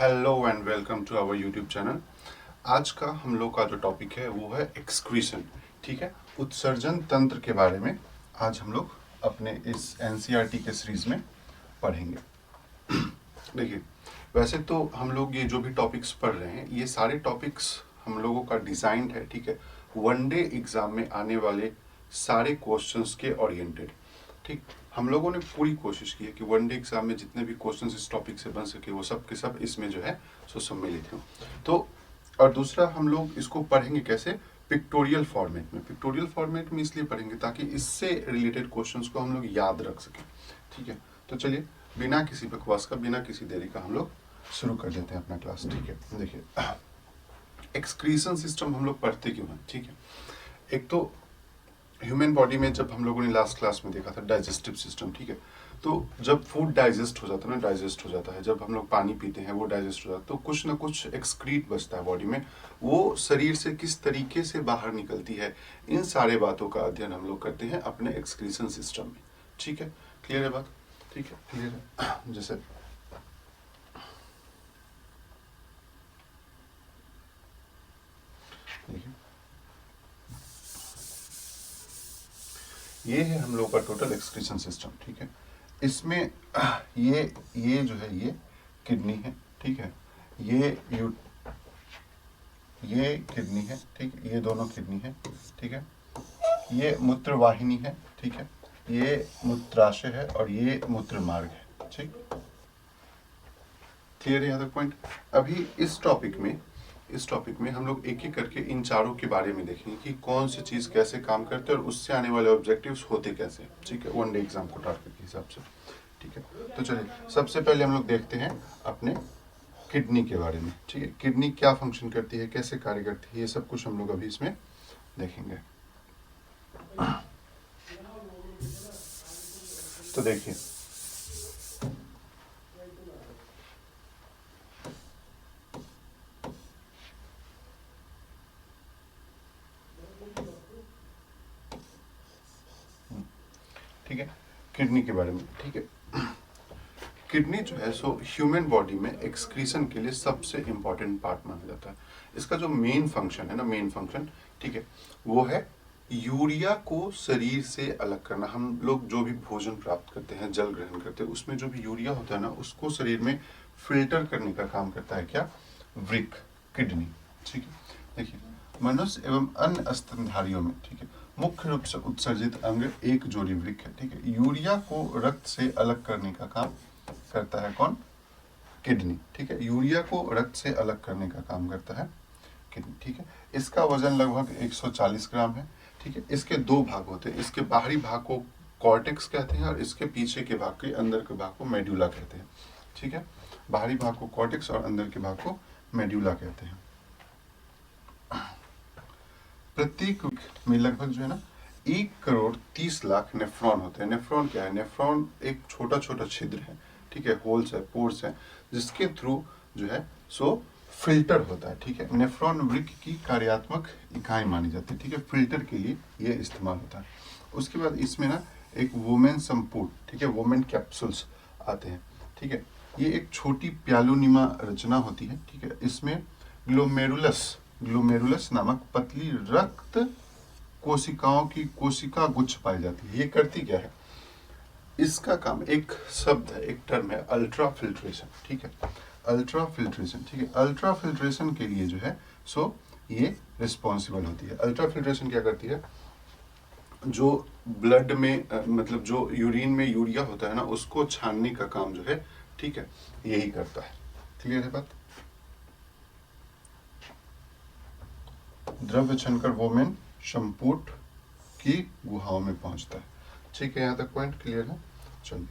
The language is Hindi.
Hello and welcome to our YouTube channel. आज का हम लोग का जो टॉपिक है वो है एक्सक्रीशन। ठीक है, उत्सर्जन तंत्र के बारे में आज हम लोग अपने इस एनसीईआरटी के सीरीज में पढ़ेंगे। देखिए, वैसे तो हम लोग ये जो भी टॉपिक्स पढ़ रहे हैं ये सारे टॉपिक्स हम लोगों का डिजाइंड है, ठीक है, वनडे एग्जाम में आने वाले सारे क्वेश्चंस के ओरिएंटेड। ठीक, हम लोगों ने पूरी कोशिश की है कि वनडे एग्जाम में जितने भी क्वेश्चंस इस टॉपिक से बन सके वो सब के सब इसमें जो है सो सम्मिलित हों। तो और दूसरा, हम लोग इसको पढ़ेंगे कैसे, पिक्टोरियल फॉर्मेट में। पिक्टोरियल फॉर्मेट में इसलिए पढ़ेंगे ताकि इससे रिलेटेड क्वेश्चंस को हम लोग याद रख सकें। ठीक है, तो चलिए बिना किसी बकवास का, बिना किसी देरी का हम लोग शुरू कर देते हैं अपना क्लास। ठीक है, देखिए एक्सक्रीशन सिस्टम हम लोग पढ़ते क्यों हैं। ठीक है, एक तो ह्यूमन बॉडी में जब हम लोगों ने लास्ट क्लास में देखा था डाइजेस्टिव सिस्टम। ठीक है, तो जब फूड डाइजेस्ट हो जाता है ना, डाइजेस्ट हो जाता है, जब हम लोग पानी पीते हैं वो डाइजेस्ट हो जाता है, तो कुछ ना कुछ एक्सक्रीट बचता है बॉडी में। वो शरीर से किस तरीके से बाहर निकलती है, इन सारे बातों का अध्ययन हम लोग करते हैं अपने एक्सक्रीशन सिस्टम में। ठीक है, क्लियर है बात? ठीक है, क्लियर है। जैसे देखिए, ये है हम लोग का टोटल एक्सक्रीशन सिस्टम। ठीक है, इसमें ये जो है ये किडनी है। ठीक है, ये किडनी है। ठीक है, ये दोनों किडनी है। ठीक है, ये मूत्र वाहिनी है। ठीक है, ये मूत्राशय है और ये मूत्र मार्ग है। ठीक, क्लियर है यहाँ तक पॉइंट? अभी इस टॉपिक में हम लोग एक एक करके इन चारों के बारे में देखेंगे कि कौन सी चीज कैसे काम करते हैं और उससे आने वाले ऑब्जेक्टिव्स होते कैसे। ठीक है, वनडे एग्जाम को टारगेट के हिसाब से। ठीक है, तो चलिए सबसे पहले हम लोग देखते हैं अपने किडनी के बारे में। ठीक है, किडनी क्या फंक्शन करती है, कैसे कार्य करती है, ये सब कुछ हम लोग अभी इसमें देखेंगे। तो देखिए, ठीक है, किडनी के बारे में। ठीक है, किडनी जो है सो ह्यूमन बॉडी में एक्सक्रीशन के लिए सबसे इंपॉर्टेंट पार्ट माना जाता है। इसका जो मेन फंक्शन है ना, मेन फंक्शन, ठीक है, वो है यूरिया को शरीर से अलग करना। हम लोग जो भी भोजन प्राप्त करते हैं, जल ग्रहण करते हैं, उसमें जो भी यूरिया होता है ना, उसको शरीर में फिल्टर करने का काम करता है क्या, वृक्क, किडनी। ठीक है, देखिए, मनुष्य एवं अन्य स्तनधारियों में, ठीक है, मुख्य रूप से उत्सर्जित अंग एक जोड़ी वृक्क है। ठीक है, यूरिया को रक्त से अलग करने का काम करता है कौन, किडनी। ठीक है, यूरिया को रक्त से अलग करने का काम करता है किडनी। ठीक है, इसका वजन लगभग 140 ग्राम है। ठीक है, इसके दो भाग होते हैं, इसके बाहरी भाग को कॉर्टेक्स कहते हैं और इसके पीछे के भाग के अंदर के भाग को मेड्यूला कहते हैं। ठीक है, बाहरी भाग को कॉर्टेक्स और अंदर के भाग को मेड्यूला कहते हैं। प्रत्येक में लगभग जो है ना 1,30,00,000 नेफ्रॉन होते हैं। नेफ्रॉन क्या है? नेफ्रॉन एक छोटा छोटा छिद्र है, ठीक है, होल्स है, पोर्स है, जिसके थ्रू जो है सो फिल्टर होता है। ठीक है, नेफ्रॉन वृक्क की कार्यात्मक इकाई मानी जाती है। ठीक है, फिल्टर के लिए ये इस्तेमाल होता है। उसके बाद इसमें ना एक वोमेन संपुट, ठीक है, वोमेन कैप्सूल्स आते हैं। ठीक है, ये एक छोटी प्यालोनिमा रचना होती है। ठीक है, इसमें ग्लोमेरुलस नामक पतली रक्त कोशिकाओं की कोशिका गुच्छ पाई जाती है। ये करती क्या है? इसका काम, एक शब्द है, एक टर्म है, अल्ट्रा फिल्ट्रेशन। ठीक है, अल्ट्रा फिल्ट्रेशन। ठीक है, अल्ट्रा फिल्ट्रेशन के लिए जो है सो ये रिस्पॉन्सिबल होती है। अल्ट्रा फिल्ट्रेशन क्या करती है? जो ब्लड में मतलब जो यूरिन में यूरिया होता है ना, उसको छानने का काम जो है, ठीक है, यही करता है। क्लियर है बात? द्रव्य छनकर वोमेन संपुट की गुहाओं में पहुंचता है। ठीक है, यहाँ तक पॉइंट क्लियर है? चलिए